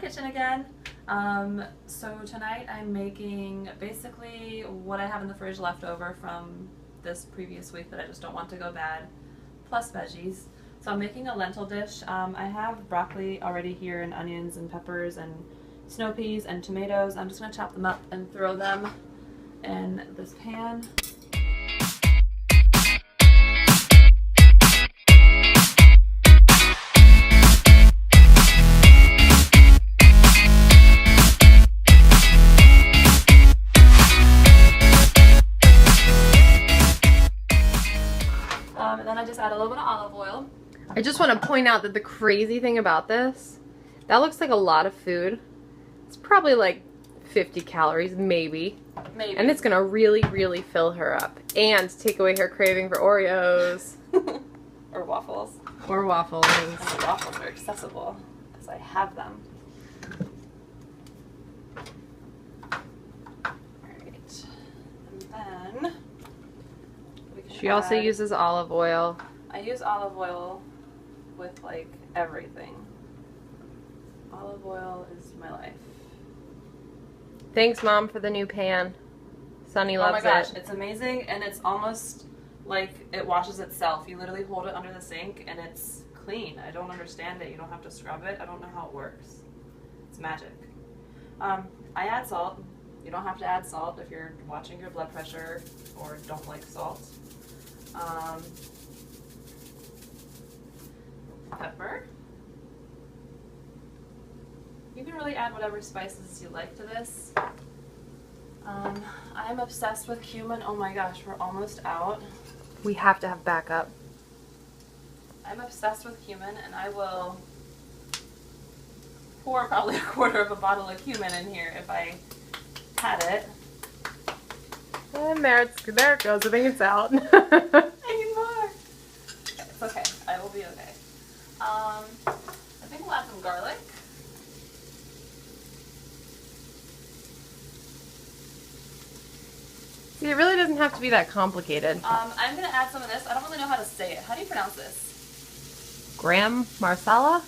kitchen again. So tonight I'm making basically what I have in the fridge left over from this previous week that I just don't want to go bad, plus veggies. So I'm making a lentil dish. I have broccoli already here and onions and peppers and snow peas and tomatoes. I'm just going to chop them up and throw them in this pan. And then I just add a little bit of olive oil. I just want to point out that the crazy thing about this, that looks like a lot of food. It's probably like 50 calories, maybe. Maybe. And it's going to really, really fill her up. And take away her craving for Oreos. Or waffles. Or waffles. And the waffles are accessible because I have them. Alright. And then She also uses olive oil. I use olive oil with like everything. Olive oil is my life. Thanks, Mom, for the new pan. Sunny loves it. Oh my gosh, it's amazing, and it's almost like it washes itself. You literally hold it under the sink and it's clean. I don't understand it. You don't have to scrub it. I don't know how it works. It's magic. I add salt. You don't have to add salt if you're watching your blood pressure or don't like salt. Pepper. You can really add whatever spices you like to this. I'm obsessed with cumin. Oh my gosh, we're almost out. We have to have backup. I'm obsessed with cumin, and I will pour probably a quarter of a bottle of cumin in here if I had it. And there it goes. I think it's out. I need more. It's okay. I will be okay. I think we'll add some garlic. See, it really doesn't have to be that complicated. I'm going to add some of this. I don't really know how to say it. How do you pronounce this? Gram Marsala?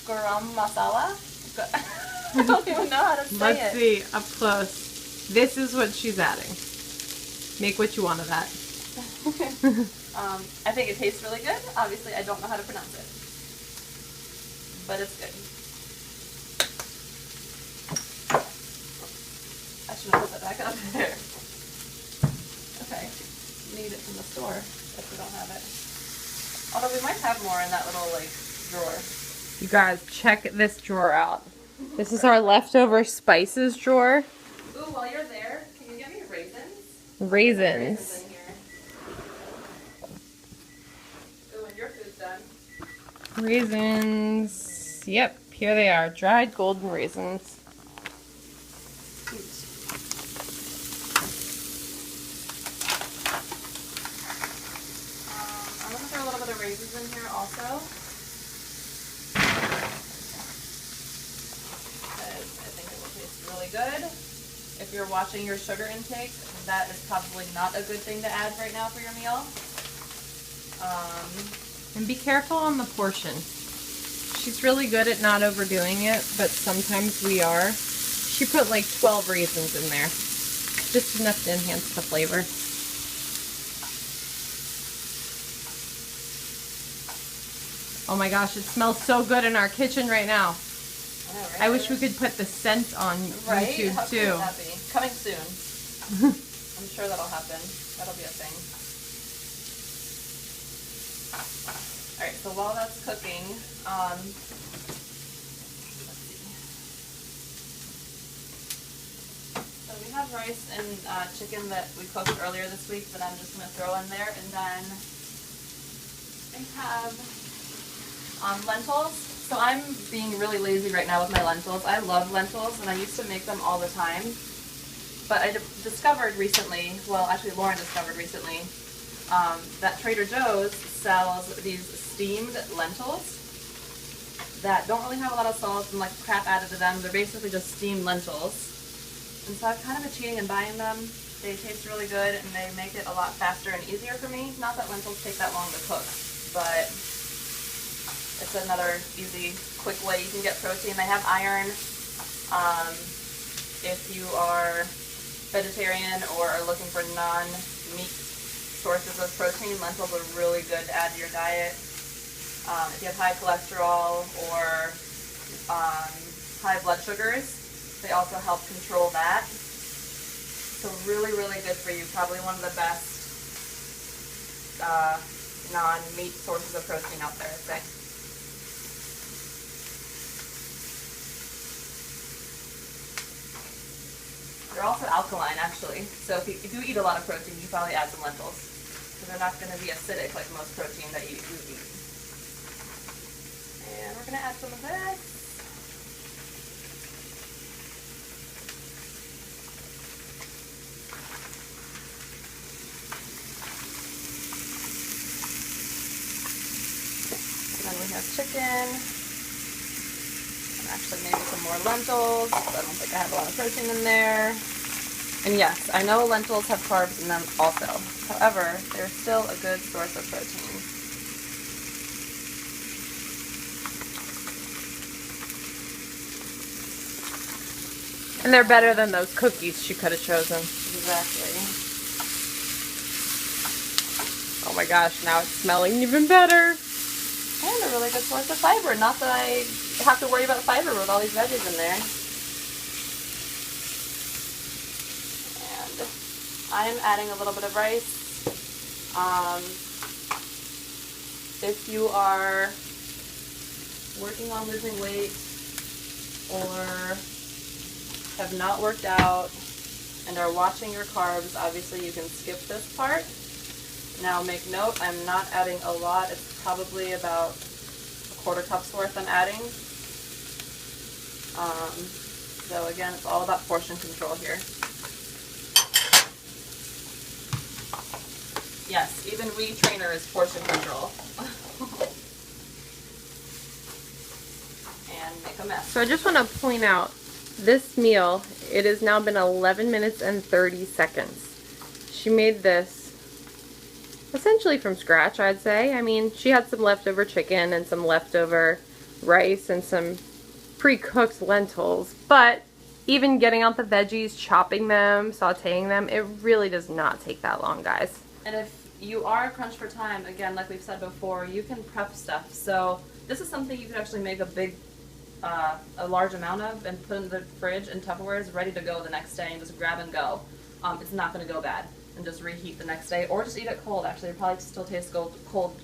Garam masala? I don't even know how to say it. Let's see, up close. This is what she's adding. Make what you want of that. I think it tastes really good. Obviously, I don't know how to pronounce it. But it's good. I should have put that back up there. Okay. Need it from the store if we don't have it. Although we might have more in that little, like, drawer. You guys, check this drawer out. This is our leftover spices drawer. Ooh, while you're there, can you get me raisins? Raisins. In here. Ooh, and your food's done. Raisins. Yep, here they are. Dried golden raisins. I'm going to throw a little bit of raisins in here also. Really good. If you're watching your sugar intake, that is probably not a good thing to add right now for your meal. And be careful on the portion. She's really good at not overdoing it, but sometimes we are. She put like 12 raisins in there. Just enough to enhance the flavor. Oh my gosh, it smells so good in our kitchen right now. Right. I wish we could put the scent on YouTube How too. cool would that be? Coming soon. I'm sure that'll happen. That'll be a thing. Alright, so while that's cooking, let's see. So we have rice and chicken that we cooked earlier this week that I'm just going to throw in there. And then we have lentils. So I'm being really lazy right now with my lentils. I love lentils, and I used to make them all the time. But I discovered recently, well, actually Lauren discovered recently, that Trader Joe's sells these steamed lentils that don't really have a lot of salt and like crap added to them. They're basically just steamed lentils. And so I've kind of been cheating and buying them. They taste really good, and they make it a lot faster and easier for me. Not that lentils take that long to cook, but it's another easy quick way you can get protein. They have iron. If you are vegetarian or are looking for non-meat sources of protein, lentils are really good to add to your diet. If you have high cholesterol or high blood sugars, they also help control that. So really, really good for you. Probably one of the best non-meat sources of protein out there, I'd say. They're also alkaline, actually. So if you eat a lot of protein, you probably add some lentils. So they're not going to be acidic like most protein that you eat. And we're going to add some of this. Then we have chicken, and actually maybe some more lentils. I don't think I have a lot of protein in there. And yes, I know lentils have carbs in them also. However, they're still a good source of protein. And they're better than those cookies she could have chosen. Exactly. Oh my gosh, now it's smelling even better. And a really good source of fiber. Not that I have to worry about fiber with all these veggies in there. And I'm adding a little bit of rice. If you are working on losing weight or have not worked out and are watching your carbs, obviously you can skip this part. Now make note, I'm not adding a lot. It's probably about a quarter cup's worth I'm adding. So again, it's all about portion control here. Yes, even we trainer is portion control. And make a mess. So I just want to point out, this meal, it has now been 11 minutes and 30 seconds. She made this essentially from scratch, I'd say. I mean, she had some leftover chicken and some leftover rice and some pre-cooked lentils, but even getting out the veggies, chopping them, sauteing them, it really does not take that long, guys. And if you are crunched for time, again, like we've said before, you can prep stuff. So this is something you could actually make a large amount of and put in the fridge, and Tupperware is ready to go the next day and just grab and go. It's not going to go bad. And just reheat the next day, or just eat it cold. Actually, it probably still tastes cold.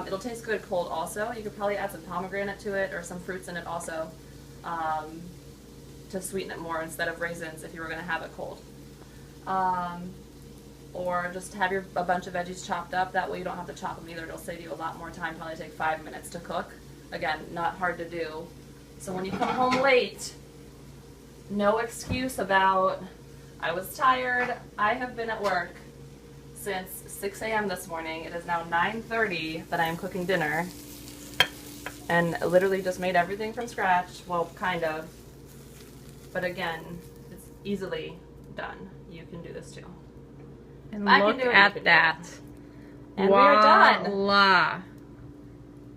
It'll taste good cold also. You could probably add some pomegranate to it or some fruits in it also to sweeten it more instead of raisins if you were going to have it cold. Or just have a bunch of veggies chopped up. That way you don't have to chop them either. It'll save you a lot more time. Probably take 5 minutes to cook. Again, not hard to do. So when you come home late, no excuse about, I was tired. I have been at work since 6 a.m. this morning. It is now 9:30 that I am cooking dinner. And literally just made everything from scratch. Well, kind of. But again, it's easily done. You can do this too. And look at that. And we are done. Voila.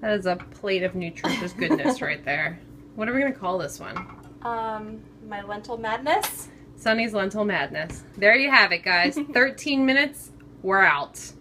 That is a plate of nutritious goodness right there. What are we going to call this one? My lentil madness. Sunny's Lentil Madness. There you have it, guys. 13 minutes, we're out.